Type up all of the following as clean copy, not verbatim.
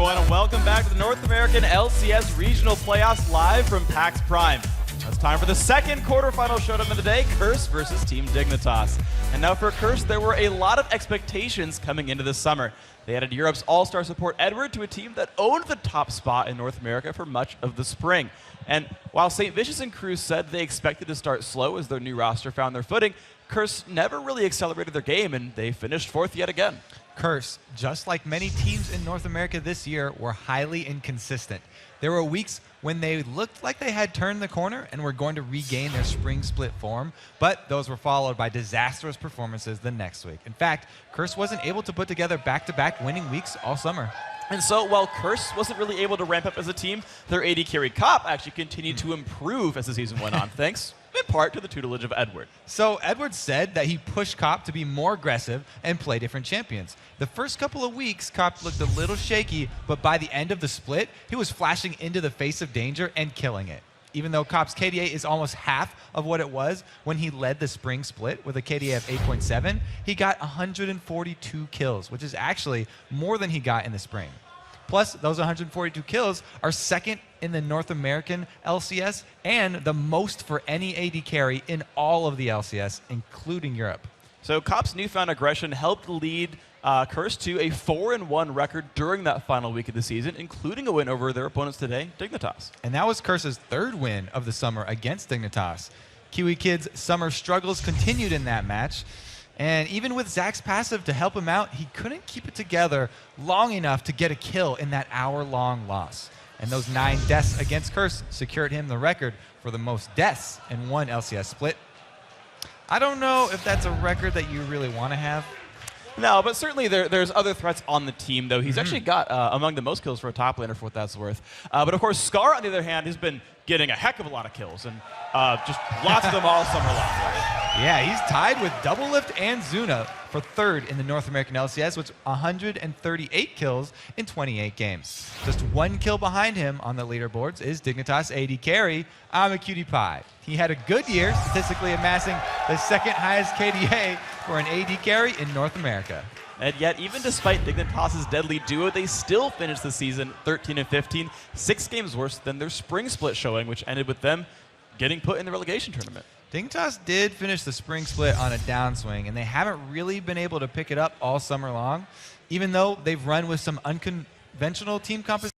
everyone, and welcome back to the North American LCS Regional Playoffs live from PAX Prime. It's time for the second quarterfinal showdown of the day, Curse versus Team Dignitas. And now for Curse, there were a lot of expectations coming into this summer. They added Europe's all-star support Edward to a team that owned the top spot in North America for much of the spring. And while St. Vicious and Cruz said they expected to start slow as their new roster found their footing, Curse never really accelerated their game, and they finished fourth yet again. Curse, just like many teams in North America this year, were highly inconsistent. There were weeks when they looked like they had turned the corner and were going to regain their spring split form, but those were followed by disastrous performances the next week. In fact, Curse wasn't able to put together back-to-back winning weeks all summer. And so while Curse wasn't really able to ramp up as a team, their AD carry Cop actually continued to improve as the season went on, thanks in part to the tutelage of Edward. So Edward said that he pushed Cop to be more aggressive and play different champions. The first couple of weeks, Cop looked a little shaky, but by the end of the split, he was flashing into the face of danger and killing it. Even though Cop's KDA is almost half of what it was when he led the spring split with a KDA of 8.7, he got 142 kills, which is actually more than he got in the spring. Plus, those 142 kills are second in the North American LCS and the most for any AD carry in all of the LCS, including Europe. So Cop's newfound aggression helped lead Curse to a 4-1 record during that final week of the season, including a win over their opponents today, Dignitas. And that was Curse's third win of the summer against Dignitas. Kiwi Kid's summer struggles continued in that match. And even with Zach's passive to help him out, he couldn't keep it together long enough to get a kill in that hour-long loss. And those 9 deaths against Curse secured him the record for the most deaths in one LCS split. I don't know if that's a record that you really want to have. No, but certainly there's other threats on the team, though. He's actually got among the most kills for a top laner, for what that's worth. But of course, Scar, on the other hand, has been getting a heck of a lot of kills, and just lots of them all summer long. Yeah, he's tied with Doublelift and Zuna for third in the North American LCS with 138 kills in 28 games. Just 1 kill behind him on the leaderboards is Dignitas AD carry, I'm a Cutie Pie. He had a good year, statistically amassing the second highest KDA for an AD carry in North America. And yet, even despite Dignitas' deadly duo, they still finished the season 13-15, 6 games worse than their spring split showing, which ended with them getting put in the relegation tournament. Dignitas did finish the spring split on a downswing, and they haven't really been able to pick it up all summer long, even though they've run with some unconventional team composition.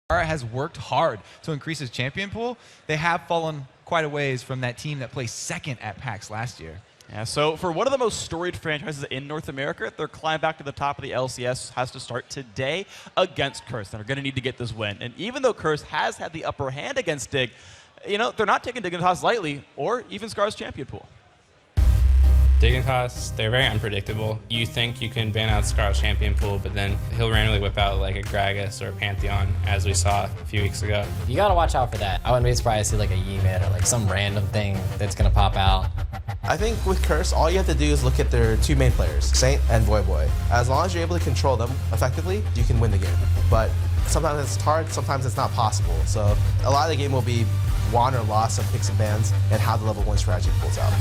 Scar has worked hard to increase his champion pool. They have fallen quite a ways from that team that placed second at PAX last year. Yeah, so for one of the most storied franchises in North America, their climb back to the top of the LCS has to start today against Curse. They're going to need to get this win. And even though Curse has had the upper hand against Dig, you know, they're not taking Dignitas lightly, or even Scar's champion pool. Dignitas, they're very unpredictable. You think you can ban out Scar's champion pool, but then he'll randomly whip out like a Gragas or a Pantheon, as we saw a few weeks ago. You gotta watch out for that. I wouldn't be surprised to see like a Yimid or like some random thing that's gonna pop out. I think with Curse, all you have to do is look at their 2 main players, Saint and Voyboy. As long as you're able to control them effectively, you can win the game. But sometimes it's hard, sometimes it's not possible. So a lot of the game will be won or loss of picks and bans and how the level 1 strategy pulls out.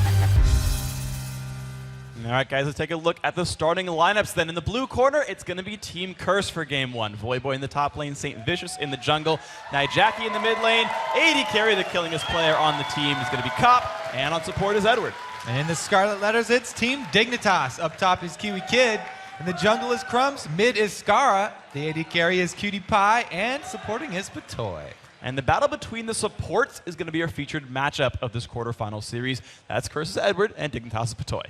All right, guys, let's take a look at the starting lineups then. In the blue corner, it's going to be Team Curse for Game 1. Voyboy in the top lane, St. Vicious in the jungle, Nijaki in the mid lane, AD carry, the killingest player on the team, is going to be Cop, and on support is Edward. And in the scarlet letters, it's Team Dignitas. Up top is Kiwi Kid. In the jungle is Crumbs. Mid is Skara. The AD carry is Cutie Pie. And supporting is Patoy. And the battle between the supports is going to be our featured matchup of this quarterfinal series. That's Curse's Edward and Dignitas' Patoy.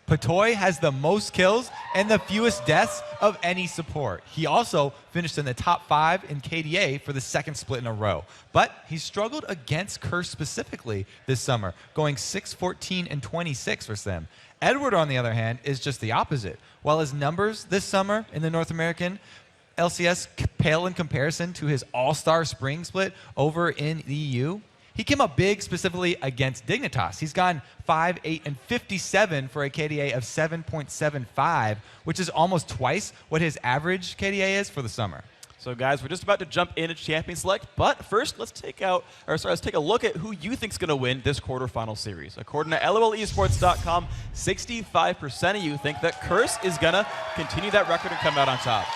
Patoy has the most kills and the fewest deaths of any support. He also finished in the top 5 in KDA for the second split in a row. But he struggled against Curse specifically this summer, going 6-14 and 26 for them. Edward, on the other hand, is just the opposite. While his numbers this summer in the North American LCS pale in comparison to his all-star spring split over in the EU, he came up big specifically against Dignitas. He's gone 5, 8, and 57 for a KDA of 7.75, which is almost twice what his average KDA is for the summer. So guys, we're just about to jump into Champion Select, but first let's take a look at who you think is going to win this quarterfinal series. According to LOLesports.com, 65% of you think that Curse is going to continue that record and come out on top.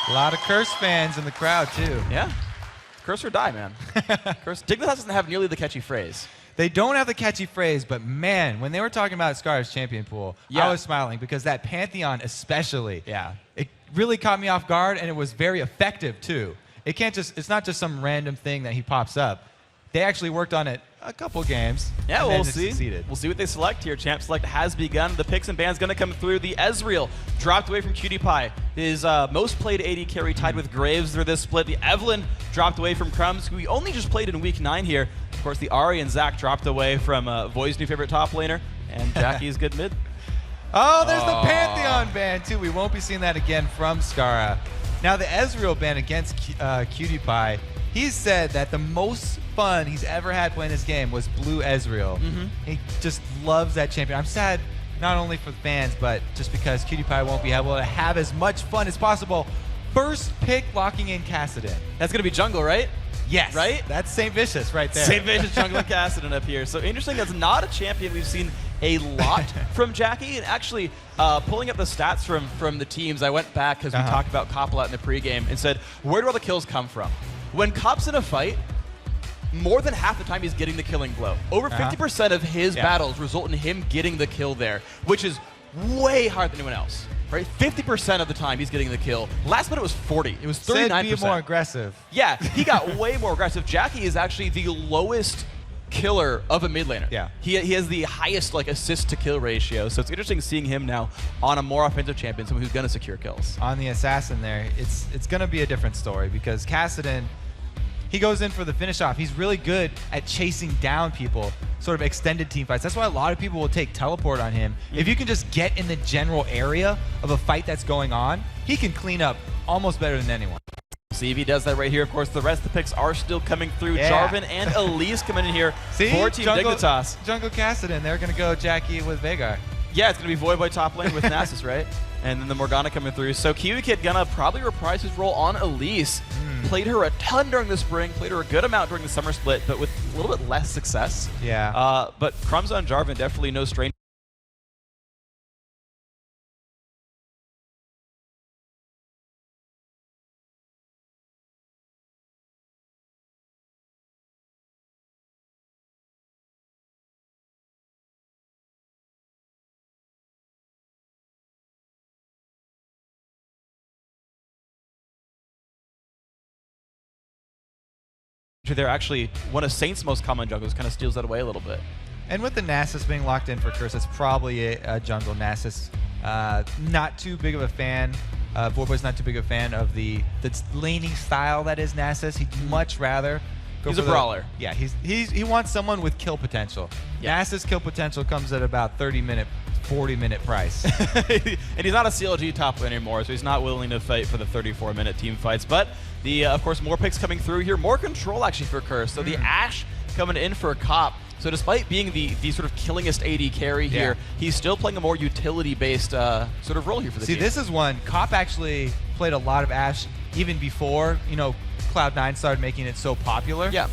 A lot of Curse fans in the crowd, too. Yeah. Curse or die, man. Curse. Dignitas doesn't have nearly the catchy phrase. They don't have the catchy phrase, but man, when they were talking about Scar's champion pool, Yeah. I was smiling because that Pantheon especially, Yeah. it really caught me off guard, and it was very effective too. It's not just some random thing that he pops up. They actually worked on it a couple games. Yeah, and we'll then it see. succeeded. We'll see what they select here. Champ select has begun. The picks and bans going to come through. The Ezreal dropped away from Cutie Pie. His most played AD carry tied with Graves for this split. The Evelyn dropped away from Crumbs, who we only just played in week 9 here. Of course, the Ari and Zach dropped away from Voi's new favorite top laner, and Jackie's good mid. Oh, there's the Pantheon ban too. We won't be seeing that again from Scara. Now the Ezreal ban against Cutie Pie, he said that the most fun he's ever had playing this game was Blue Ezreal. He just loves that champion. I'm sad not only for the fans, but just because Cutie Pie won't be able to have as much fun as possible. First pick locking in Kassadin. That's going to be jungle, right? Yes. Right? That's St. Vicious right there. St. Vicious jungle and Kassadin up here. So interesting, that's not a champion we've seen a lot from Jackie. And actually, pulling up the stats from the teams, I went back because we talked about Cop a lot in the pregame and said, where do all the kills come from? When Cop's in a fight, more than half the time he's getting the killing blow. Over 50% of his battles result in him getting the kill there, which is way higher than anyone else. Right? 50% of the time he's getting the kill. Last minute was 40. It was 39%. Said be more aggressive. Yeah, he got way more aggressive. Jackie is actually the lowest killer of a mid laner. Yeah. He has the highest assist to kill ratio. So it's interesting seeing him now on a more offensive champion, someone who's going to secure kills. On the assassin there, it's going to be a different story because Kassadin, he goes in for the finish off. He's really good at chasing down people, sort of extended team fights. That's why a lot of people will take teleport on him. If you can just get in the general area of a fight that's going on, he can clean up almost better than anyone. See if he does that right here. Of course, the rest of the picks are still coming through. Yeah. Jarvan and Elise coming in here See? for Team Dignitas. Jungle Kassadin, they're going to go Jackie with Veigar. Yeah, it's going to be Void Boy top lane with Nasus, right? And then the Morgana coming through. So Kiwi Kid gonna probably reprise his role on Elise. Played her a ton during the spring, played her a good amount during the summer split, but with a little bit less success. Yeah. But Crumbs on Jarvan, definitely no stranger. They're actually one of Saint's most common jungles, kind of steals that away a little bit. And with the Nasus being locked in for Curse, it's probably a jungle Nasus. Not too big of a fan. Voidboy's not too big of a fan of the laning style that is Nasus. He'd much rather go He's for a brawler. Yeah, he wants someone with kill potential. Yeah. Nasus kill potential comes at about 30-minute, 40-minute price. And he's not a CLG top lane anymore, so he's not willing to fight for the 34-minute team fights. But of course, more picks coming through here. More control actually for Curse. So the Ashe coming in for a Cop. So despite being the sort of killingest AD carry here, he's still playing a more utility-based sort of role here for the team. See, this is one. Cop actually played a lot of Ashe even before, Cloud9 started making it so popular. Yeah.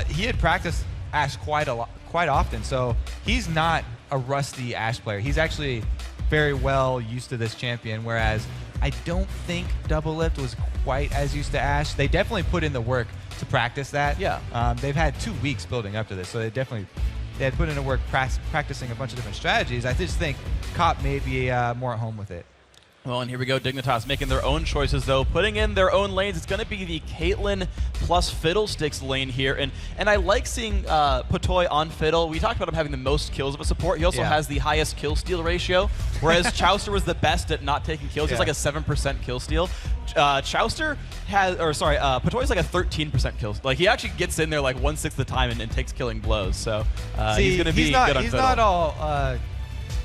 He had practiced Ashe quite often, so he's not a rusty Ashe player. He's actually very well used to this champion, whereas I don't think Double Lift was quite as used to Ashe. They definitely put in the work to practice that. Yeah. They've had 2 weeks building up to this, so they had put in the work practicing a bunch of different strategies. I just think Cop may be more at home with it. Well, and here we go, Dignitas making their own choices, though, putting in their own lanes. It's going to be the Caitlyn plus Fiddlesticks lane here, and I like seeing Patoy on Fiddle. We talked about him having the most kills of a support. He also has the highest kill steal ratio, whereas Chauster was the best at not taking kills. He's like a 7% kill steal. Chauster Patoy's like a 13% kill. Like, he actually gets in there like 1/6 of the time and takes killing blows. So he's going to be good on Fiddle. He's not all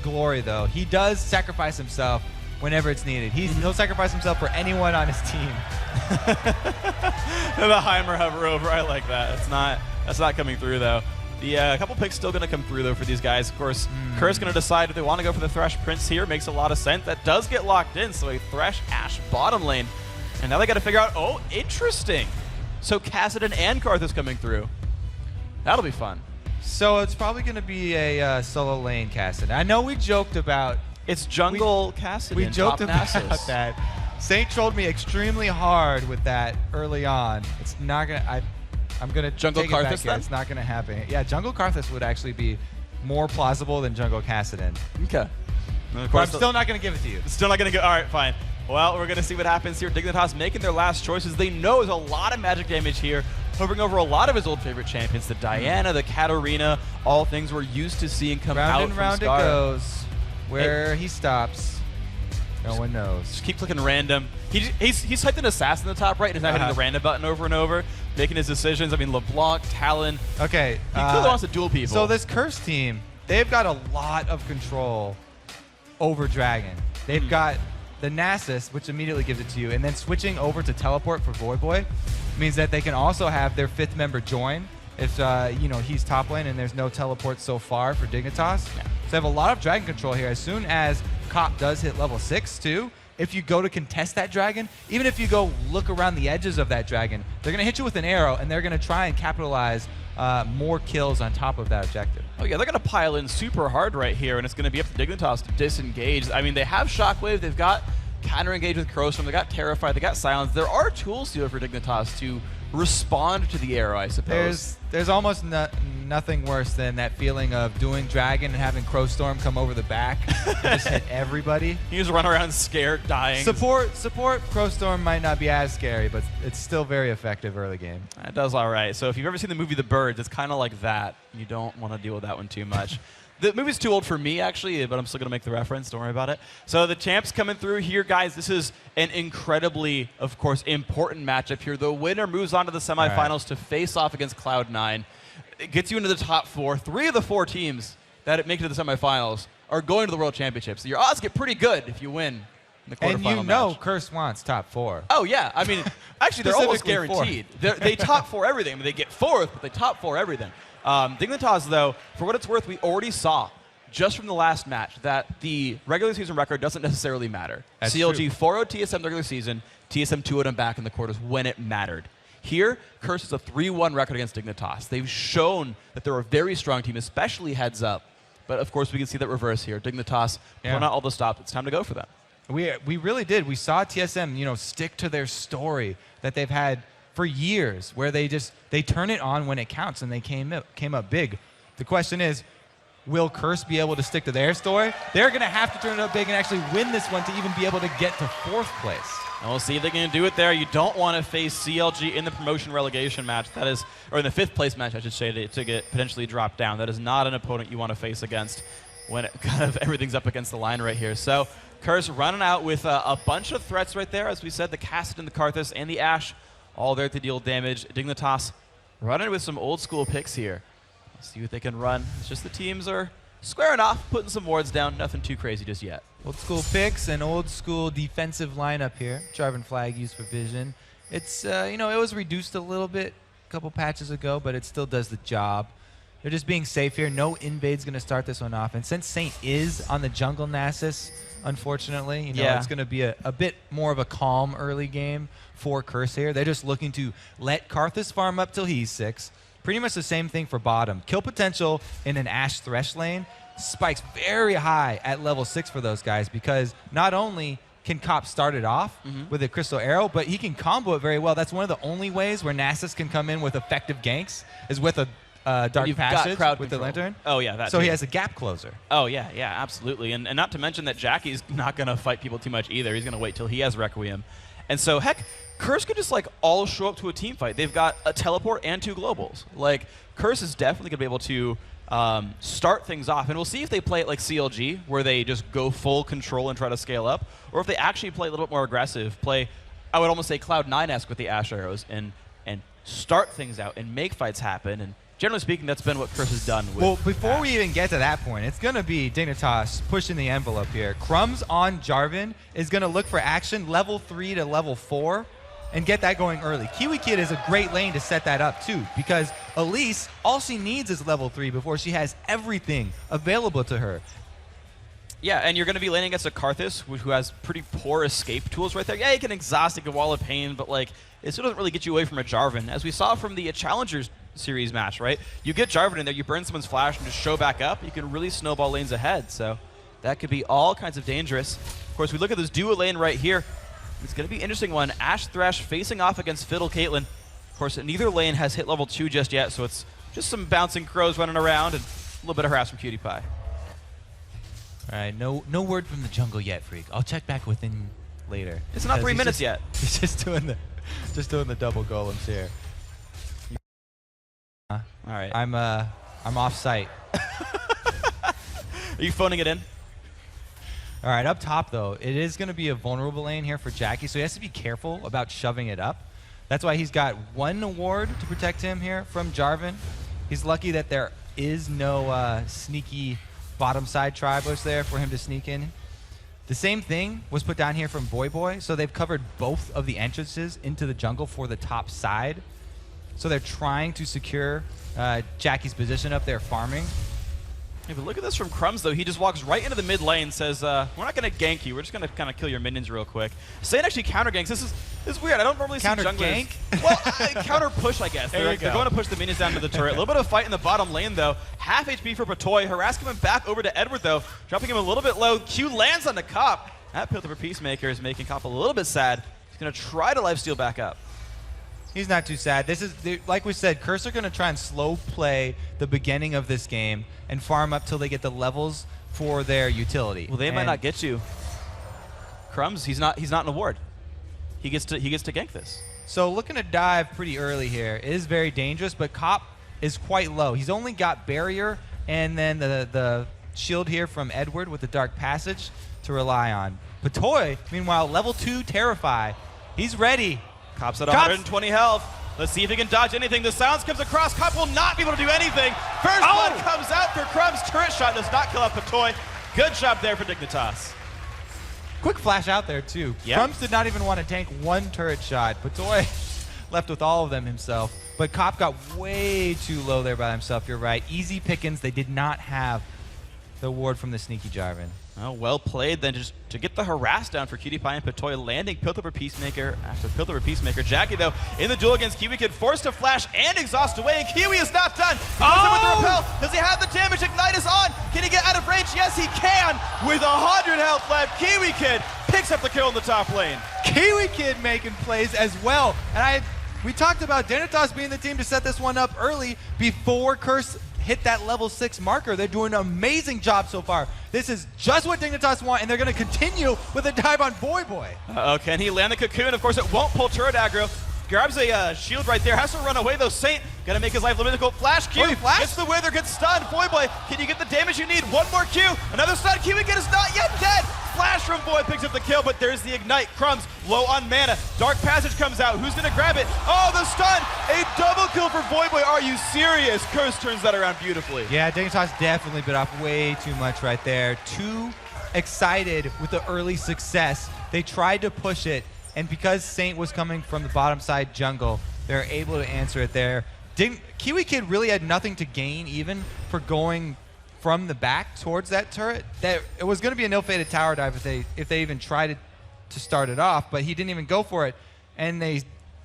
glory, though. He does sacrifice himself whenever it's needed. He'll sacrifice himself for anyone on his team. The Heimer hover over, I like that. That's not coming through though. A couple picks still going to come through though for these guys. Of course, Curse going to decide if they want to go for the Thresh Prince here. Makes a lot of sense. That does get locked in, so a Thresh Ashe bottom lane. And now they got to figure out, oh, interesting. So Kassadin and Karth is coming through. That'll be fun. So it's probably going to be a solo lane Kassadin. I know we joked about It's jungle Kassadin. We joked top about Nasus. that Saint trolled me extremely hard with that early on. It's not gonna. I'm gonna Jungle take it back Karthus here. then? It's not gonna happen. Yeah, Jungle Karthus would actually be more plausible than Jungle Kassadin. Okay. And of But I'm course, still not gonna give it to you. still not going to go. All right, fine. Well, we're going to see what happens here. Dignitas making their last choices. They know there's a lot of magic damage here, hovering over a lot of his old favorite champions, the Diana, the Katarina, all things we're used to seeing come out Round and from round it Scar. goes. Where he stops, no one knows. Just keep clicking random. He's typed an assassin in the top right, and is now hitting the random button over and over, making his decisions. I mean, LeBlanc, Talon. Okay. He clearly wants to duel people. So this Curse team, they've got a lot of control over Dragon. They've got the Nasus, which immediately gives it to you, and then switching over to Teleport for Void Boy means that they can also have their 5th member join if he's top lane and there's no teleport so far for Dignitas. Yeah. So they have a lot of Dragon control here. As soon as Cop does hit level 6 too, if you go to contest that Dragon, even if you go look around the edges of that Dragon, they're going to hit you with an arrow, and they're going to try and capitalize more kills on top of that objective. Oh yeah, they're going to pile in super hard right here, and it's going to be up to Dignitas to disengage. I mean, they have Shockwave, they've got counter engage with Crowstorm, they got Terrify, they got Silence. There are tools to it for Dignitas to respond to the arrow, I suppose. There's almost nothing worse than that feeling of doing Dragon and having Crowstorm come over the back and just hit everybody. You just run around scared, dying. Support Crowstorm might not be as scary, but it's still very effective early game. It does all right. So if you've ever seen the movie The Birds, it's kind of like that. You don't want to deal with that one too much. The movie's too old for me, actually, but I'm still going to make the reference. Don't worry about it. So the champs coming through here, guys. This is an incredibly, of course, important matchup here. The winner moves on to the semifinals to face off against Cloud9. It gets you into the top 4. 3 of the 4 teams that make it to the semifinals are going to the World Championships. So your odds get pretty good if you win in the quarterfinal And you know match. Curse wants top 4. Oh, yeah. I mean, actually, they're almost Specifically guaranteed. They top 4 everything. I mean, they get 4th, but they top 4 everything. Dignitas, though, for what it's worth, we already saw just from the last match that the regular season record doesn't necessarily matter. That's CLG true. 4-0 TSM regular season, TSM 2-0 them back in the quarters when it mattered. Here, Curse is a 3-1 record against Dignitas. They've shown that they're a very strong team, especially heads up. But, of course, we can see that reverse here. Dignitas pulling out all the stops. It's time to go for them. We really did. We saw TSM, stick to their story that they've had for years, where they turn it on when it counts, and they came up big. The question is, will Curse be able to stick to their story? They're going to have to turn it up big and actually win this one to even be able to get to 4th place. And we'll see if they can do it there. You don't want to face CLG in the promotion relegation match. That is, or in the 5th place match, I should say, to get potentially dropped down. That is not an opponent you want to face against when it kind of everything's up against the line right here. So Curse running out with a bunch of threats right there. As we said, the Kassadin, the Karthus, and the Ashe all there to deal damage. Dignitas running with some old school picks here. Let's see what they can run. It's just the teams are squaring off, putting some wards down. Nothing too crazy just yet. Old school picks and old school defensive lineup here. Jarvan flag used for vision. It's it was reduced a little bit a couple patches ago, but it still does the job. They're just being safe here. No invade's going to start this one off. And since Saint is on the jungle Nasus, unfortunately, it's going to be a bit more of a calm early game for Curse here. They're just looking to let Karthus farm up till he's 6. Pretty much the same thing for bottom. Kill potential in an Ashe Thresh lane spikes very high at level 6 for those guys, because not only can Cop start it off with a Crystal Arrow, but he can combo it very well. That's one of the only ways where Nasus can come in with effective ganks is with a Dark You've got Passage crowd with control. the Lantern. Oh, yeah, that So too. he has a gap closer. Oh, yeah, absolutely. And not to mention that Jackie's not going to fight people too much either. He's going to wait till he has Requiem. And so, heck, Curse could just, all show up to a team fight. They've got a teleport and 2 globals. Curse is definitely going to be able to start things off. And we'll see if they play it like CLG, where they just go full control and try to scale up, or if they actually play a little bit more aggressive, play, I would almost say Cloud9-esque with the Ashe arrows, and start things out and make fights happen. And generally speaking, that's been what Curse has done with Well, before Ashe. we even get to that point, it's going to be Dignitas pushing the envelope here. Crumbs on Jarvan is going to look for action level 3 to level 4 and get that going early. Kiwi Kid is a great lane to set that up too, because Elise, all she needs is level 3 before she has everything available to her. Yeah, and you're going to be laning against a Karthus, who has pretty poor escape tools right there. Yeah, he can exhaust, he can wall of pain, but it still doesn't really get you away from a Jarvan. As we saw from the Challengers Series match, right? You get Jarvan in there, you burn someone's flash and just show back up, you can really snowball lanes ahead. So that could be all kinds of dangerous. Of course, we look at this duo lane right here. It's going to be an interesting one. Ash Thresh facing off against Fiddle Caitlyn. Of course, neither lane has hit level 2 just yet, so it's just some bouncing crows running around and a little bit of harass from Cutie Pie. All right, no word from the jungle yet, Freak. I'll check back with him later. It's not 3 minutes yet. He's just doing the double golems here. All right. I'm off site. Are you phoning it in? All right, up top though, it is going to be a vulnerable lane here for Jackie, so he has to be careful about shoving it up. That's why he's got 1 award to protect him here from Jarvan. He's lucky that there is no sneaky bottom side tribush there for him to sneak in. The same thing was put down here from Boy, so they've covered both of the entrances into the jungle for the top side. So they're trying to secure Jackie's position up there farming. Hey, but look at this from Crumbs, though. He just walks right into the mid lane, says, we're not going to gank you. We're just going to kind of kill your minions real quick. Saint actually counter ganks. This is weird. I don't normally see junglers. Counter gank? Well, counter push, I guess. They're going to push the minions down to the turret. A little bit of a fight in the bottom lane, though. Half HP for Patoy. Harass coming back over to Edward, though. Dropping him a little bit low. Q lands on the Cop. That Pillar for Peacemaker is making Cop a little bit sad. He's going to try to lifesteal back up. He's not too sad. This is, like we said, Curse are going to try and slow play the beginning of this game and farm up till they get the levels for their utility. Well, they might not get you. Crumbs, he's not an award. He gets to gank this. So looking to dive pretty early here is very dangerous, but Cop is quite low. He's only got barrier and then the shield here from Edward with the Dark Passage to rely on. Patoy, meanwhile, level 2 Terrify. He's ready. Cop's at 120 health. Let's see if he can dodge anything. The silence comes across. Cop will not be able to do anything. First blood comes out for Crumbs. Turret shot does not kill off Patoy. Good job there for Dignitas. Quick flash out there, too. Yep. Crumbs did not even want to tank 1 turret shot. Patoy left with all of them himself. But Cop got way too low there by himself. You're right. Easy pickings. They did not have the ward from the sneaky Jarvan. Oh, well played then, just to get the harass down for Cutie Pie and Patoy, landing Pillar for Peacemaker after Pillar for Peacemaker. Jackie, though, in the duel against Kiwi Kid, forced to flash and exhaust away, and Kiwi is not done. He goes in with the repel. Does he have the damage? Ignite is on. Can he get out of range? Yes, he can. With 100 health left, Kiwi Kid picks up the kill in the top lane. Kiwi Kid making plays as well. And we talked about Dignitas being the team to set this one up early before Curse hit that level 6 marker. They're doing an amazing job so far. This is just what Dignitas want, and they're going to continue with a dive on Boy. Can he land the cocoon? Of course, it won't pull turret aggro. Grabs a shield right there. Has to run away, though. Saint gonna make his life difficult. Flash Q. Gets the wither, gets stunned. Boy, can you get the damage you need? One more Q. Another stun. Kiwi Kid is not yet dead. Flash from Boy picks up the kill, but there's the ignite. Crumbs low on mana. Dark Passage comes out. Who's gonna grab it? Oh, the stun. A double kill for Boy. Are you serious? Curse turns that around beautifully. Yeah, Dignitas definitely bit off way too much right there. Too excited with the early success. They tried to push it, and because Saint was coming from the bottom side jungle, they're able to answer it there. Kiwi Kid really had nothing to gain even for going from the back towards that turret. It was going to be an ill-fated tower dive if they even tried to start it off, but he didn't even go for it, and they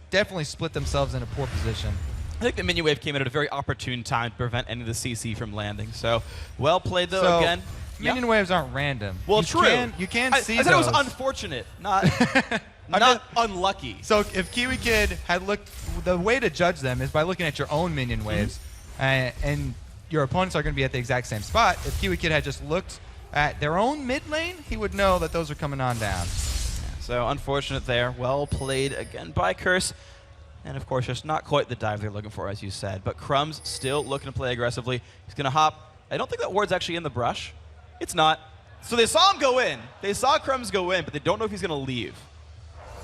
definitely split themselves in a poor position. I think the minion wave came in at a very opportune time to prevent any of the CC from landing. So, well played though again. Minion waves aren't random. Well, true. You can see I said those. it was unfortunate, not unlucky. So if Kiwi Kid had looked, the way to judge them is by looking at your own minion waves, and your opponents are going to be at the exact same spot. If Kiwi Kid had just looked at their own mid lane, he would know that those are coming on down. So unfortunate there. Well played again by Curse. And of course, just not quite the dive they're looking for, as you said. But Crumbs still looking to play aggressively. He's going to hop. I don't think that ward's actually in the brush. It's not. So they saw him go in. They saw Crumbs go in, but they don't know if he's going to leave.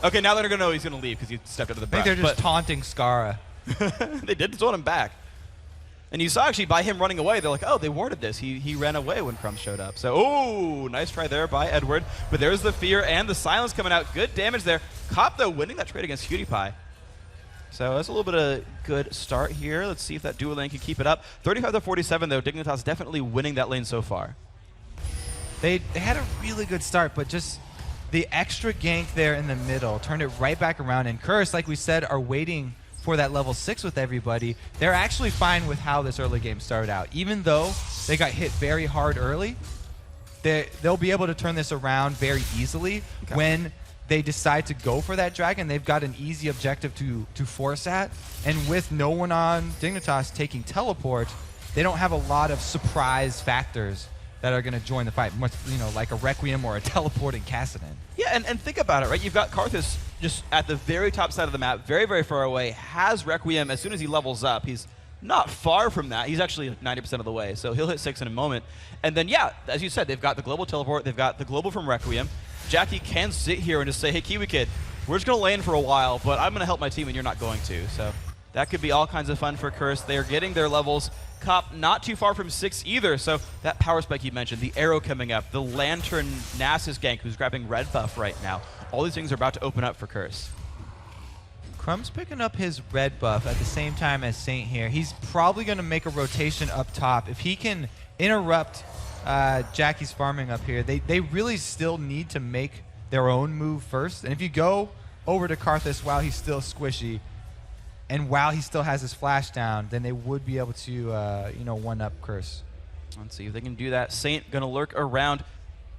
Okay, now they're going to know he's going to leave because he stepped out of the brush. I think they're just taunting Skara. They did taunt him back. And you saw actually by him running away, they're like, oh, they warded this. He ran away when Crumbs showed up. So, oh, nice try there by Edward. But there's the fear and the silence coming out. Good damage there. Cop, though, winning that trade against Cutie Pie. So that's a little bit of a good start here. Let's see if that duo lane can keep it up. 35-47, though. Dignitas definitely winning that lane so far. They had a really good start, but just the extra gank there in the middle turned it right back around. And Curse, like we said, are waiting for that level 6 with everybody. They're actually fine with how this early game started out. Even though they got hit very hard early, they'll be able to turn this around very easily when they decide to go for that dragon, they've got an easy objective to force at. And with no one on Dignitas taking teleport, they don't have a lot of surprise factors that are going to join the fight, much, like a Requiem or a teleporting Kassadin. Yeah, and think about it, right? You've got Karthus just at the very top side of the map, very, very far away, has Requiem as soon as he levels up. He's not far from that. He's actually 90% of the way, so he'll hit 6 in a moment. And then, yeah, as you said, they've got the global teleport, they've got the global from Requiem. Jackie can sit here and just say, hey, Kiwi Kid, we're just going to lane for a while, but I'm going to help my team and you're not going to. So that could be all kinds of fun for Curse. They're getting their levels. Cop not too far from 6 either, so that power spike you mentioned, the arrow coming up, the Lantern Nasus gank who's grabbing red buff right now. All these things are about to open up for Curse. Crumb's picking up his red buff at the same time as Saint here. He's probably going to make a rotation up top. If he can interrupt Jackie's farming up here, they really still need to make their own move first. And if you go over to Karthus while he's still squishy, and while he still has his flash down, then they would be able to, one-up Curse. Let's see if they can do that. Saint gonna lurk around.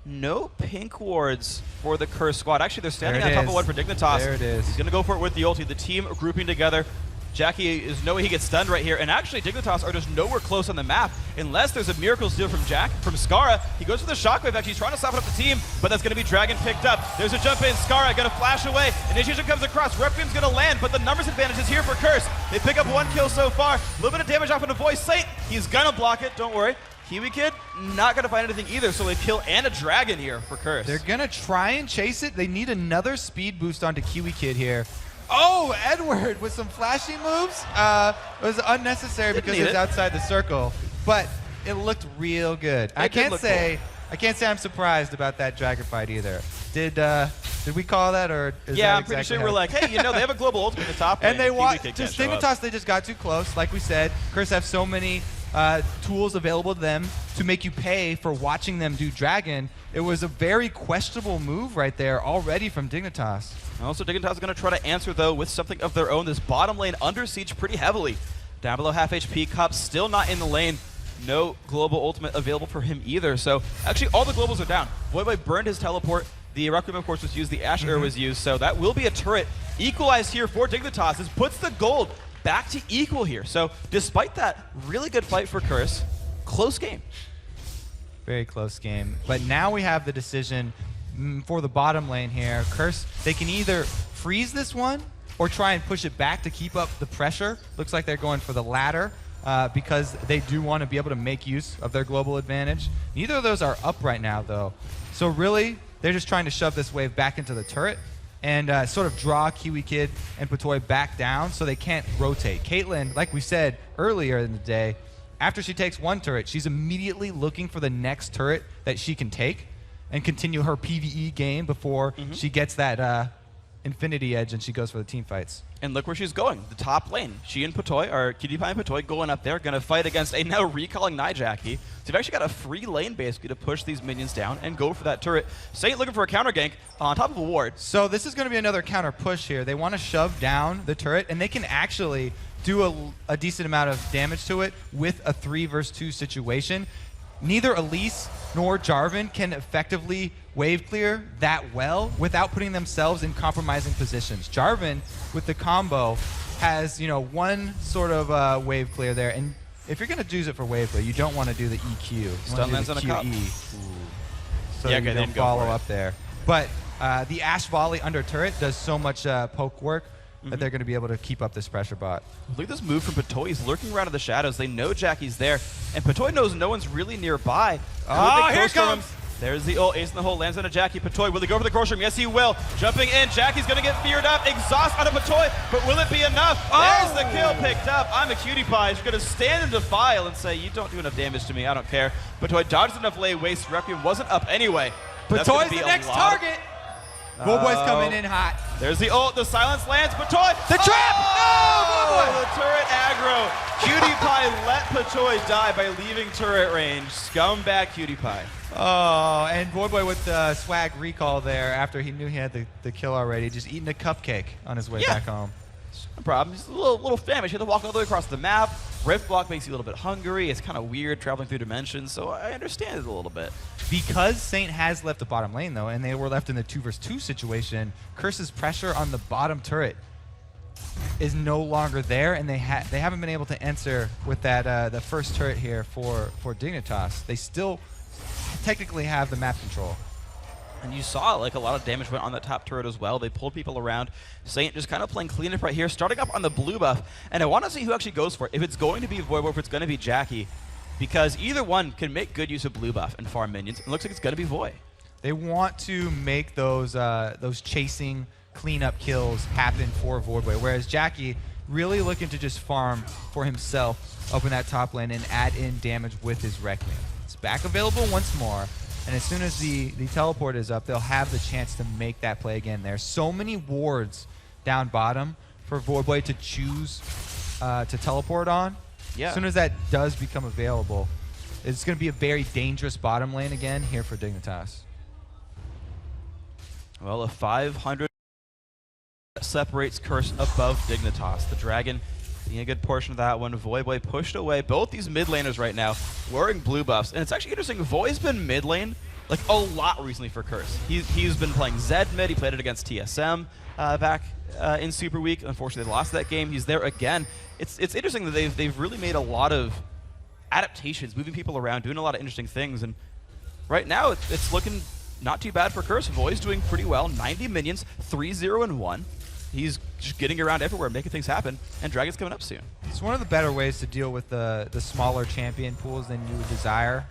No pink wards for the Curse squad. Actually, they're standing on top of one for Dignitas. There it is. He's gonna go for it with the ulti. The team grouping together. Jackie is no way he gets stunned right here, and actually Dignitas are just nowhere close on the map unless there's a miracle steal from Skara. He goes for the shockwave, actually he's trying to soften up the team, but that's gonna be Dragon picked up. There's a jump in, Skara gonna flash away, Initiation comes across, Requiem's gonna land, but the numbers advantage is here for Curse. They pick up 1 kill so far, a little bit of damage off into Voice. Saint, he's gonna block it, don't worry. Kiwi Kid, not gonna find anything either, so they kill and a dragon here for Curse. They're gonna try and chase it. They need another speed boost onto Kiwi Kid here. Oh, Edward with some flashy moves. It was unnecessary because it was outside the circle, but it looked real good. I can't say I'm surprised about that dragon fight either. Did we call that, or is yeah, that I'm pretty exactly sure we're like, hey, they have a global ultimate in the top lane. And they want Kiwi Kid just can't show up. Dignitas. They just got too close, like we said. Curse have so many tools available to them to make you pay for watching them do dragon. It was a very questionable move right there already from Dignitas. Also, Dignitas is going to try to answer, though, with something of their own. This bottom lane under siege pretty heavily. Down below half HP, Cup still not in the lane. No global ultimate available for him either. So, actually, all the globals are down. Voiboy burned his teleport. The Requiem, of course, was used. The Ash Arrow was used. So that will be a turret. Equalized here for Dignitas. This puts the gold back to equal here. So, despite that, really good fight for Curse. Close game. Very close game. But now we have the decision for the bottom lane here. Curse, they can either freeze this one or try and push it back to keep up the pressure. Looks like they're going for the latter because they do want to be able to make use of their global advantage. Neither of those are up right now, though. So really, they're just trying to shove this wave back into the turret and sort of draw Kiwi Kid and Patoy back down so they can't rotate. Caitlyn, like we said earlier in the day, after she takes one turret, she's immediately looking for the next turret that she can take and continue her PvE game before she gets that Infinity Edge and she goes for the team fights. And look where she's going, the top lane. She and Patoy, or Cutie Pie and Patoy, going up there, going to fight against a now recalling Jackie. So you've actually got a free lane basically to push these minions down and go for that turret. Saint looking for a counter gank on top of a ward. So this is going to be another counter push here. They want to shove down the turret, and they can actually do a decent amount of damage to it with a 3 versus 2 situation. Neither Elise nor Jarvan can effectively wave clear that well without putting themselves in compromising positions. Jarvan, with the combo, has one sort of wave clear there, and if you're going to use it for wave clear, you don't want to do the EQ. Stun lands on a cup. So yeah, you don't follow up there. But the Ash Volley under turret does so much poke work that they're going to be able to keep up this pressure bot. Look at this move from Patoy. He's lurking around in the shadows. They know Jackie's there, and Patoy knows no one's really nearby. Oh, here it comes! There's the ult. Ace in the hole lands on a Jackie. Patoy, will he go for the cross room? Yes, he will. Jumping in. Jackie's going to get feared up. Exhaust on a Patoy, but will it be enough? There's the kill picked up. I'm a Cutie Pie. He's going to stand and defile and say, you don't do enough damage to me. I don't care. Patoy dodged enough lay waste. Requiem wasn't up anyway. Patoy's the next target. Boy's coming in hot. There's the ult. The silence lands. Patoy. The trap! Oh, No, the turret aggro. Cutie Pie let Patoy die by leaving turret range. Scumbag Cutie Pie. Oh, and Boy with the swag recall there after he knew he had the kill already, just eating a cupcake on his way back home. No problem. Just a little famished. He had to walk all the way across the map. Rift Block makes you a little bit hungry. It's kind of weird traveling through dimensions, so I understand it a little bit. Because Saint has left the bottom lane, though, and they were left in the 2 versus 2 situation, Curse's pressure on the bottom turret is no longer there, and they haven't been able to answer with that the first turret here for Dignitas. They still technically have the map control. And you saw like a lot of damage went on that top turret as well. They pulled people around. Saint just kind of playing cleanup right here, starting up on the blue buff. And I want to see who actually goes for it. If it's going to be Void, or if it's going to be Jackie, because either one can make good use of blue buff and farm minions. It looks like it's going to be Void. They want to make those chasing cleanup kills happen for Voidboy, whereas Jackie really looking to just farm for himself up in that top lane and add in damage with his Requiem. It's back available once more. And as soon as the teleport is up, they'll have the chance to make that play again. There's so many wards down bottom for Voidboy to choose to teleport on. Yeah. As soon as that does become available, it's going to be a very dangerous bottom lane again here for Dignitas. Well, a 500 separates Curse above Dignitas. The Dragon being a good portion of that one. Voidboy pushed away both these mid laners right now wearing blue buffs. And it's actually interesting, Void's been mid lane like a lot recently for Curse. He's been playing Zed mid. He played it against TSM back in Super Week. Unfortunately, they lost that game. He's there again. It's interesting that they've really made a lot of adaptations, moving people around, doing a lot of interesting things. And right now, it's looking not too bad for Curse. Void's doing pretty well. 90 minions, 3-0-1. He's just getting around everywhere, making things happen, and Dragon's coming up soon. It's one of the better ways to deal with the smaller champion pools than you would desire.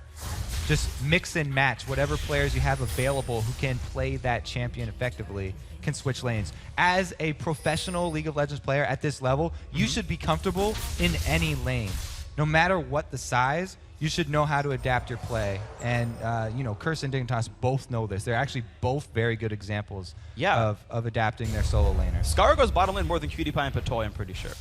Just mix and match whatever players you have available who can play that champion effectively, can switch lanes. As a professional League of Legends player at this level, you should be comfortable in any lane. No matter what the size, you should know how to adapt your play. And, you know, Curse and Dignitas both know this. They're actually both very good examples of adapting their solo laners. Scar goes bottom lane more than Cutie Pie and Patoy, I'm pretty sure.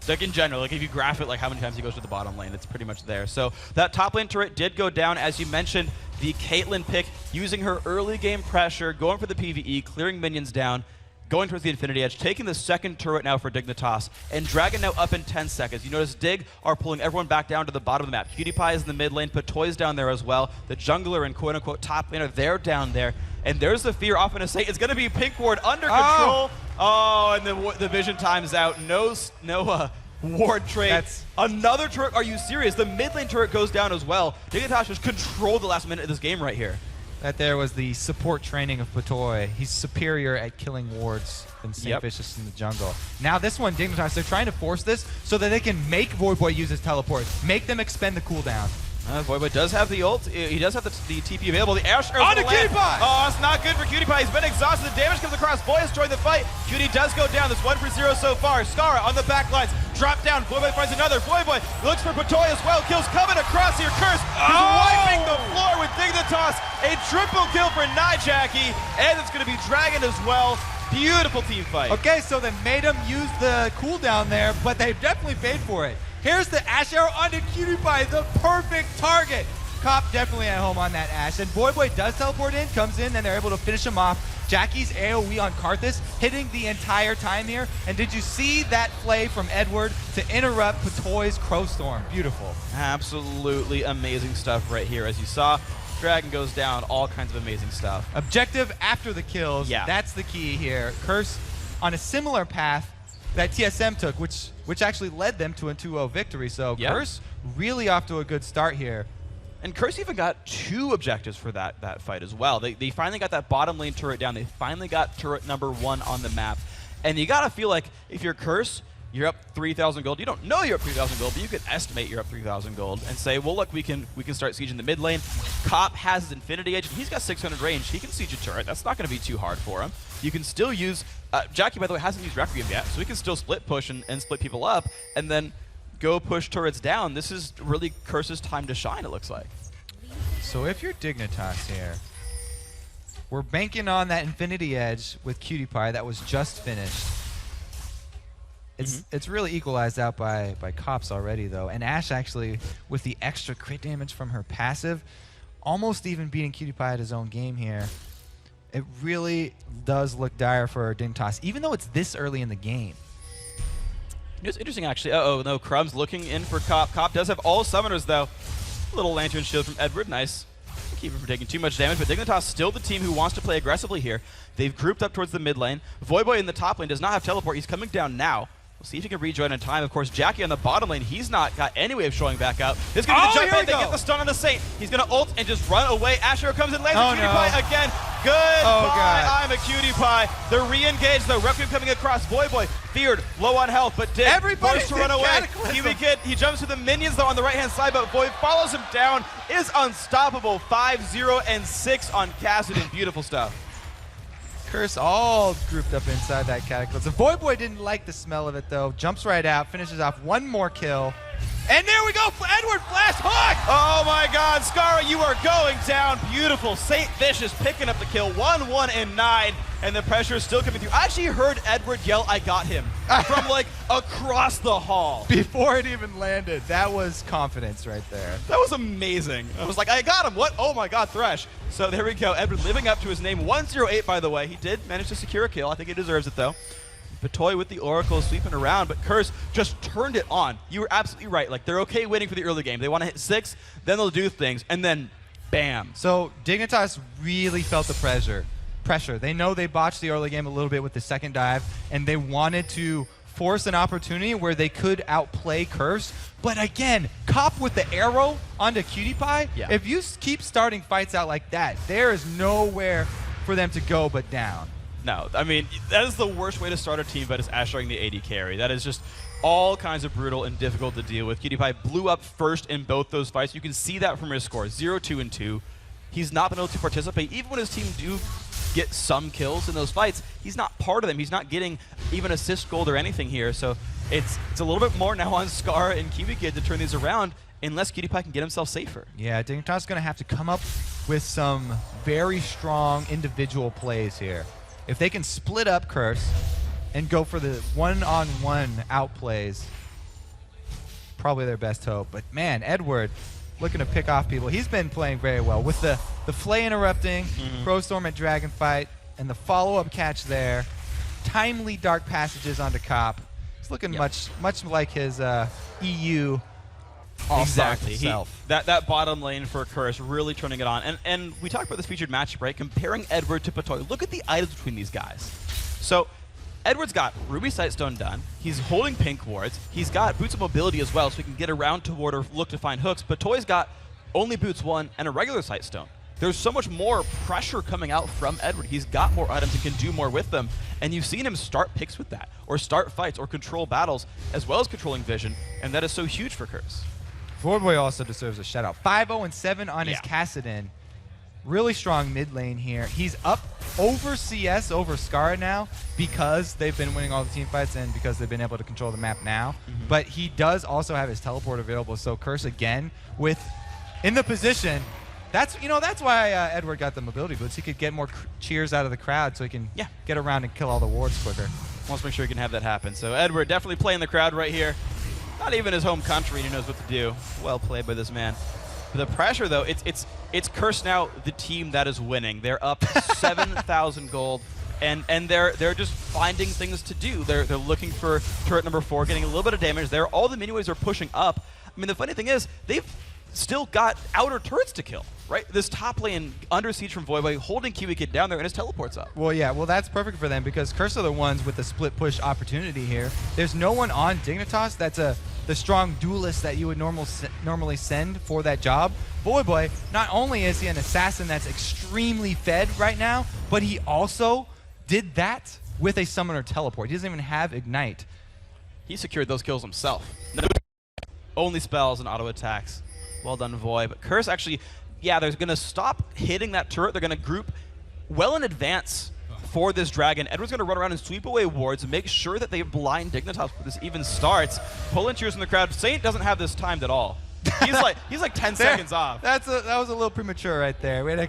Like in general, like if you graph it, like how many times he goes to the bottom lane, it's pretty much there. So that top lane turret did go down, as you mentioned. The Caitlyn pick, using her early game pressure, going for the PvE, clearing minions down, going towards the Infinity Edge, taking the second turret now for Dignitas, and Dragon now up in 10 seconds. You notice Dig are pulling everyone back down to the bottom of the map. Cutie Pie is in the mid lane, Patoy's down there as well. The jungler and quote-unquote top laner, they're down there. And there's the fear off in a Saint. It's going to be Pink Ward under control. Oh, and the vision times out. No ward trade. Another turret. Are you serious? The mid lane turret goes down as well. Dignitas just controlled the last minute of this game right here. That there was the support training of Patoy. He's superior at killing wards than Saint Vicious in the jungle. Now this one, Dignitas, they're trying to force this so that they can make Voidboy use his teleport. Make them expend the cooldown. Voidboy does have the ult. He does have the TP available. The Ash arrow on to Cutie Pie! Oh, it's not good for Cutie Pie. He's been exhausted. The damage comes across. Void is joined the fight. Cutie does go down. This 1 for 0 so far. Skara on the back lines. Drop down. Voidboy finds another. Voidboy looks for Patoy as well. Kills coming across here. Curse is wiping the floor with Dignitas. A triple kill for Jackie. And it's going to be Dragon as well. Beautiful team fight. Okay, so they made him use the cooldown there, but they definitely paid for it. Here's the Ash arrow onto Cutie Pie, the perfect target. Cop definitely at home on that Ash. And Voidboy does teleport in, comes in, and they're able to finish him off. Jackie's AoE on Karthus hitting the entire time here. And did you see that play from Edward to interrupt Patoy's Crowstorm? Beautiful. Absolutely amazing stuff right here. As you saw, Dragon goes down, all kinds of amazing stuff. Objective after the kills, that's the key here. Curse on a similar path that TSM took, which actually led them to a 2-0 victory. So Curse really off to a good start here. And Curse even got 2 objectives for that fight as well. They finally got that bottom lane turret down. They finally got turret number 1 on the map. And you gotta feel like if you're Curse, you're up 3,000 gold. You don't know you're up 3,000 gold, but you can estimate you're up 3,000 gold and say, well, look, we can start sieging the mid lane. Cop has his Infinity Edge, and he's got 600 range. He can siege a turret. That's not going to be too hard for him. You can still use Jackie, by the way, hasn't used Requiem yet, so he can still split push and split people up, and then go push turrets down. This is really Curse's time to shine, it looks like. So if you're Dignitas here, we're banking on that Infinity Edge with Cutie Pie that was just finished. It's really equalized out by Cops already, though. And Ash actually, with the extra crit damage from her passive, almost even beating Cutie Pie at his own game here. It really does look dire for Dignitas, even though it's this early in the game. It's interesting, actually. Uh-oh, no, Crumb's looking in for Cop. Cop does have all summoners, though. Little Lantern Shield from Edward, nice. Keep him from taking too much damage, but Dignitas still the team who wants to play aggressively here. They've grouped up towards the mid lane. Voyboy in the top lane does not have teleport. He's coming down now. We'll see if he can rejoin in time. Of course, Jackie on the bottom lane, he's not got any way of showing back up. This is going to be the jump in. They get the stun on the Saint. He's going to ult and just run away. Asher comes in, lands a cutie pie again. Goodbye, I'm a cutie pie. The re-engage, though. Requiem coming across. Voyboy, feared, low on health, but Dig forced to run away. Kiwi Kid, he jumps to the minions, though, on the right-hand side, but Void follows him down, is unstoppable. 5-0 and 6 on Kassadin. Beautiful stuff. Curse all grouped up inside that Cataclysm. Voyboy didn't like the smell of it, though. Jumps right out, finishes off one more kill. And there we go, Edward Flash Hook! Oh my god, Skara, you are going down. Beautiful. Saint Vicious picking up the kill. 1-1 and 9, and the pressure is still coming through. I actually heard Edward yell, "I got him," from like across the hall. Before it even landed. That was confidence right there. That was amazing. I was like, I got him. What? Oh my god, Thresh. So there we go. Edward living up to his name. 108, by the way. He did manage to secure a kill. I think he deserves it, though. Patoy with the Oracle sweeping around, but Curse just turned it on. You were absolutely right. Like, they're okay waiting for the early game. They want to hit 6, then they'll do things, and then bam. So Dignitas really felt the pressure. They know they botched the early game a little bit with the second dive, and they wanted to force an opportunity where they could outplay Curse. But again, Cop with the arrow onto Cutie Pie, if you keep starting fights out like that, there is nowhere for them to go but down. No, I mean, that is the worst way to start a team fight, is Ashering the AD carry. That is just all kinds of brutal and difficult to deal with. Cutie Pie blew up first in both those fights. You can see that from his score, 0-2 and 2. He's not been able to participate. Even when his team do get some kills in those fights, he's not part of them. He's not getting even assist gold or anything here. So it's a little bit more now on Scar and Kiwi Kid to turn these around, unless Cutie Pie can get himself safer. Yeah, Dignitas is going to have to come up with some very strong individual plays here. If they can split up Curse and go for the one-on-one outplays, probably their best hope. But man, Edward looking to pick off people. He's been playing very well with the Flay interrupting, Pro Storm at Dragonfight, and the follow-up catch there. Timely dark passages onto Cop. He's looking much like his EU Exactly. That bottom lane for Curse really turning it on. And we talked about this featured matchup, right? Comparing Edward to Patoy. Look at the items between these guys. So Edward's got Ruby Sightstone done. He's holding pink wards. He's got Boots of Mobility as well, so he can get around toward or look to find hooks. Patoy's got only Boots 1 and a regular Sightstone. There's so much more pressure coming out from Edward. He's got more items and can do more with them. And you've seen him start picks with that, or start fights, or control battles, as well as controlling vision. And that is so huge for Curse. Voidboy also deserves a shout out. 5-0 and 7 on his Kassadin. Really strong mid lane here. He's up over CS over Scar now because they've been winning all the team fights and because they've been able to control the map now. But he does also have his teleport available. So Curse again in the position. That's why Edward got the mobility boots. He could get more cheers out of the crowd so he can get around and kill all the wards quicker. Wants to make sure he can have that happen. So Edward definitely playing the crowd right here. Not even his home country, and he knows what to do. Well played by this man. But the pressure, though, it's Curse now, the team that is winning. They're up 7,000 gold, and they're just finding things to do. They're looking for turret number 4, getting a little bit of damage there. All the mini waves are pushing up. I mean, the funny thing is, they've still got outer turrets to kill, right? This top lane under siege from Voyboy, holding Kiwi Kid down there, and his teleport's up. Well, yeah, well, that's perfect for them because Curse are the ones with the split push opportunity here. There's no one on Dignitas that's the strong duelist that you would normally send for that job. Voyboy, not only is he an assassin that's extremely fed right now, but he also did that with a summoner teleport. He doesn't even have Ignite. He secured those kills himself. No, only spells and auto attacks. Well done, Void. But Curse actually, they're going to stop hitting that turret. They're going to group well in advance for this dragon. Edward's going to run around and sweep away wards and make sure that they blind Dignitas before this even starts. Pulling cheers from the crowd. Saint doesn't have this timed at all. He's like 10 seconds off. That was a little premature right there. We had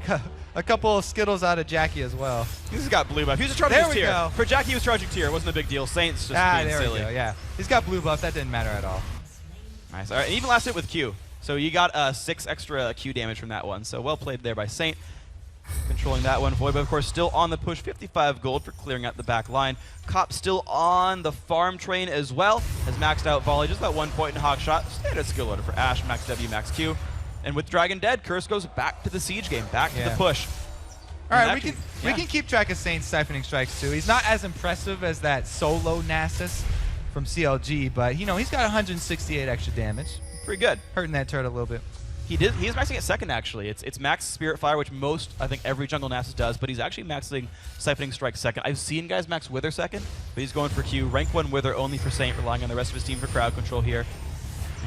a couple of Skittles out of Jackie as well. He's got blue buff. He was just charging his tier. Go. For Jackie, he was charging tier. It wasn't a big deal. Saint's just being there silly. We go, yeah. He's got blue buff. That didn't matter at all. Nice. All right, and even last hit with Q. So you got 6 extra Q damage from that one. So well played there by Saint. controlling that one. Voiboy, of course, still on the push, 55 gold for clearing out the back line. Cop still on the farm train as well, has maxed out volley, just that 1 point in hog shot. Standard skill order for Ash, max W, max Q. And with Dragon dead, Curse goes back to the siege game, back to the push. All right, we can keep track of Saint's siphoning strikes too. He's not as impressive as that solo Nasus from CLG, but you know, he's got 168 extra damage. Pretty good. Hurting that turret a little bit. He is maxing at second, actually. It's max Spirit Fire, which I think every jungle Nasus does, but he's actually maxing Siphoning Strike second. I've seen guys max Wither second, but he's going for Q. Rank 1 Wither only for Saint, relying on the rest of his team for crowd control here.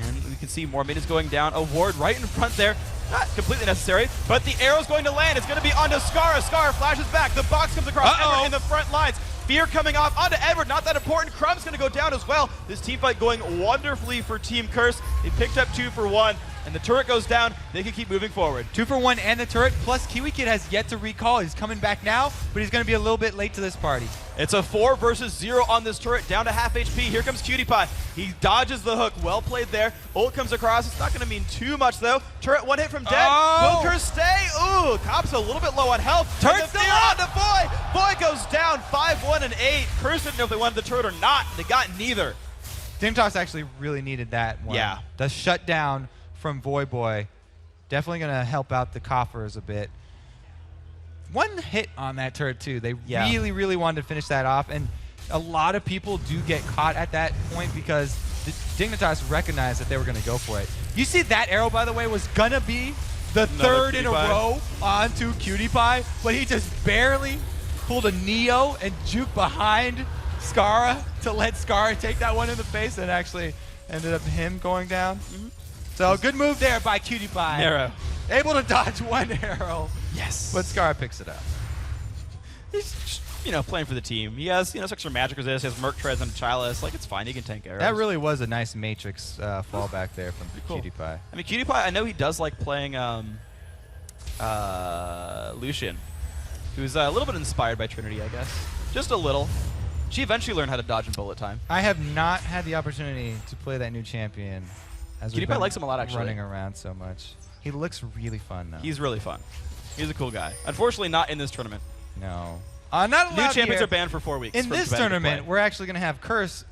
And we can see more minions going down. A ward right in front there. Not completely necessary, but the arrow's going to land. It's going to be onto Skara. Skara flashes back. The box comes across Edward in the front lines. Fear coming off onto Edward. Not that important. Crumb's going to go down as well. This team fight going wonderfully for Team Curse. They picked up 2 for 1. And the turret goes down, they can keep moving forward. 2 for 1 and the turret, plus Kiwi Kid has yet to recall. He's coming back now, but he's going to be a little bit late to this party. It's a 4 versus 0 on this turret, down to half HP. Here comes Cutie Pie. He dodges the hook, well played there. Ult comes across, it's not going to mean too much though. Turret 1 hit from dead. Will Curse stay? Ooh, Cop's a little bit low on health. Turret still on to Void. Void goes down 5-1 and 8. Curse didn't know if they wanted the turret or not. They got neither. Dignitas actually really needed that one. Yeah. The shutdown from Voiboy definitely going to help out the coffers a bit. 1 hit on that turret too. They really wanted to finish that off, and a lot of people do get caught at that point because the Dignitas recognized that they were going to go for it. You see that arrow, by the way, was going to be the third in a row onto Cutie Pie, but he just barely pulled a Neo and juked behind Skara to let Skara take that one in the face, and actually ended up him going down. So good move there by Cutie Pie. Arrow. Able to dodge 1 arrow. Yes. But Skara picks it up. He's just, playing for the team. He has, extra magic resist. He has Merc Treads and Chalice. Like, it's fine. He can tank arrows. That really was a nice Matrix fallback there from Cutie Pie. I mean, Cutie Pie, I know he does like playing Lucian, who's a little bit inspired by Trinity, I guess. Just a little. She eventually learned how to dodge in bullet time. I have not had the opportunity to play that new champion. Cutie Pie likes him a lot, actually. Running around so much. He looks really fun, though. He's really fun. He's a cool guy. Unfortunately, not in this tournament. No. Not allowed New champions here. are banned for 4 weeks. In this tournament, we're actually going to have Curse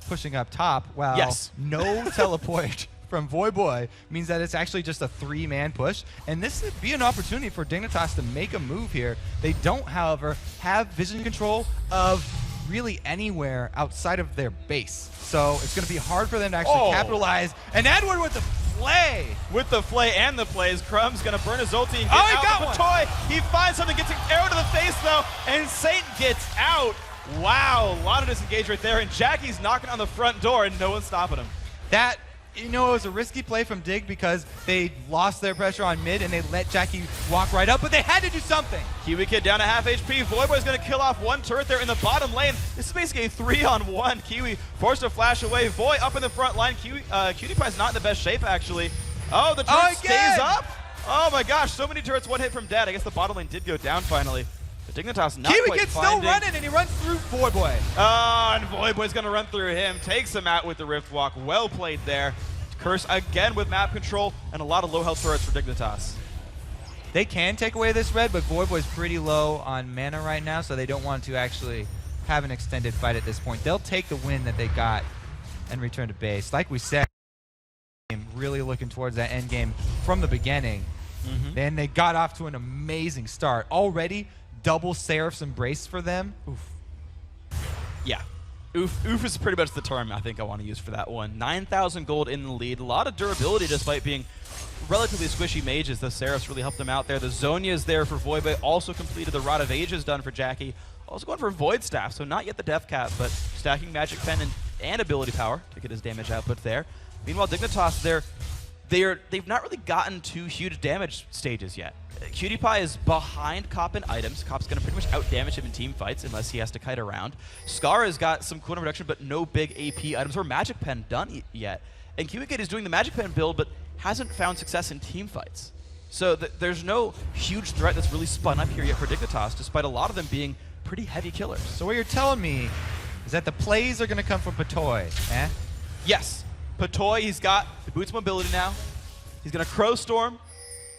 pushing up top, while no teleport from Voiboy means that it's actually just a 3-man push. And this would be an opportunity for Dignitas to make a move here. They don't, however, have vision control of really anywhere outside of their base. So it's going to be hard for them to actually capitalize. And Edward with the flay. With the flay and the plays, Crumb's going to burn his ulti and get out of the toy. He finds something, gets an arrow to the face though, and Saint gets out. Wow, a lot of disengage right there, and Jackie's knocking on the front door and no one's stopping him. That, it was a risky play from Dig because they lost their pressure on mid and they let Jackie walk right up, but they had to do something. Kiwi Kid down to half HP. Voiboy's going to kill off 1 turret there in the bottom lane. This is basically a 3-on-1. Kiwi forced to flash away. Void up in the front line. Cutie Pie's not in the best shape, actually. Oh, the turret stays up. Oh my gosh, so many turrets, 1 hit from dead. I guess the bottom lane did go down finally. But Dignitas not Kiwi quite Kid's still running, and he runs through Voiboy. Oh, and Voiboy's going to run through him. Takes him out with the Rift Walk. Well played there. Curse again with map control and a lot of low health turrets for Dignitas. They can take away this red, but Voiboy's pretty low on mana right now, so they don't want to actually have an extended fight at this point. They'll take the win that they got and return to base. Like we said, really looking towards that end game from the beginning. And they got off to an amazing start. Already, double Seraph's Embrace for them. Oof. Yeah. Oof is pretty much the term I think I want to use for that one. 9,000 gold in the lead. A lot of durability despite being relatively squishy mages. The Seraphs really helped them out there. The Zonia is there for Voiboy. Also completed. The Rod of Ages done for Jackie. Also going for Void Staff, so not yet the Death Cap, but stacking Magic Pen and ability power to get his damage output there. Meanwhile, Dignitas, they've not really gotten to huge damage stages yet. Cutie Pie is behind Cop in items. Cop's going to pretty much out-damage him in team fights unless he has to kite around. Skara's got some cooldown reduction, but no big AP items or Magic Pen done yet. And Kiwi Kid is doing the Magic Pen build, but hasn't found success in team fights. So there's no huge threat that's really spun up here yet for Dignitas, despite a lot of them being pretty heavy killers. So what you're telling me is that the plays are going to come from Patoy, eh? Yes. Patoy, he's got the boots mobility now. He's going to Crow Storm.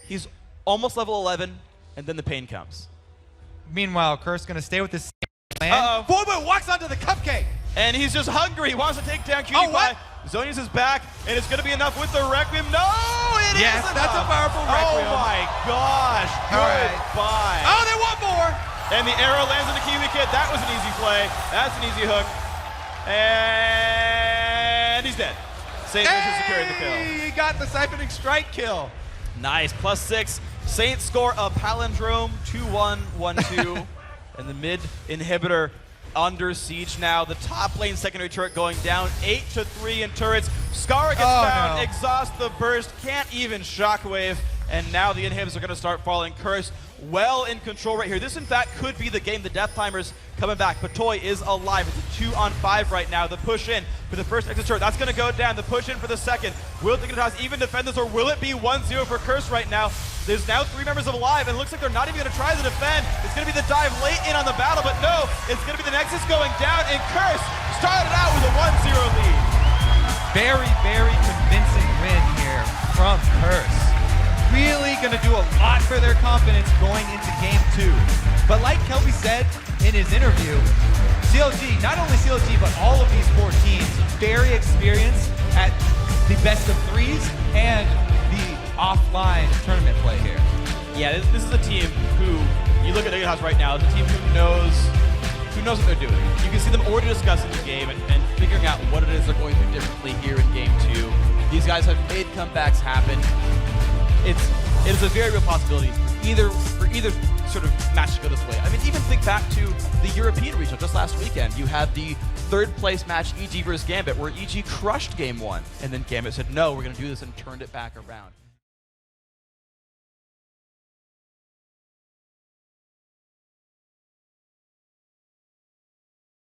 He's almost level 11. and then the pain comes. Meanwhile, Curse gonna stay with this plan. Uh-oh. Voidboy walks onto the cupcake. And he's just hungry. He wants to take down Cutie Oh, what? Pie. Zonius is back, and it's going to be enough with the Requiem. No, it Yes, is that's a enough. powerful Requiem. Oh my gosh. All right. Goodbye. Oh, they want more. And the arrow lands on the Kiwi Kid. That was an easy play. That's an easy hook. And he's dead. Saint is securing the kill. He got the siphoning strike kill. Nice. +6. Saints score a palindrome. 2-1, 1-2. And the mid inhibitor under siege now. The top lane secondary turret going down 8-3 in turrets. Scar gets found. No. Exhaust the burst. Can't even shockwave. And now the inhibs are going to start falling. Curse well in control right here. This, in fact, could be the game. The Death Timers coming back. but Toy is alive. It's a 2-on-5 right now. The push in for the first exit turret. That's going to go down. The push in for the second. Will Dignitas even defend this, or will it be 1-0 for Curse right now? There's now 3 members of Alive, and it looks like they're not even going to try to defend. It's going to be the dive late in on the battle, but no, it's going to be the Nexus going down, and Curse started out with a 1-0 lead. Very, very convincing win here from Curse. Really going to do a lot for their confidence going into game 2. But like Kelby said in his interview, CLG, not only CLG, but all of these 4 teams, very experienced at the best of 3s and the offline tournament play here. Yeah, this is a team who, you look at Dignitas right now, it's a team who knows what they're doing. You can see them already discussing the game and figuring out what it is they're going to do differently here in game 2. These guys have made comebacks happen. It is a very real possibility for either sort of match to go this way. I mean, even think back to the European regional just last weekend. You had the 3rd place match, EG versus Gambit, where EG crushed game 1, and then Gambit said, no, we're going to do this, and turned it back around.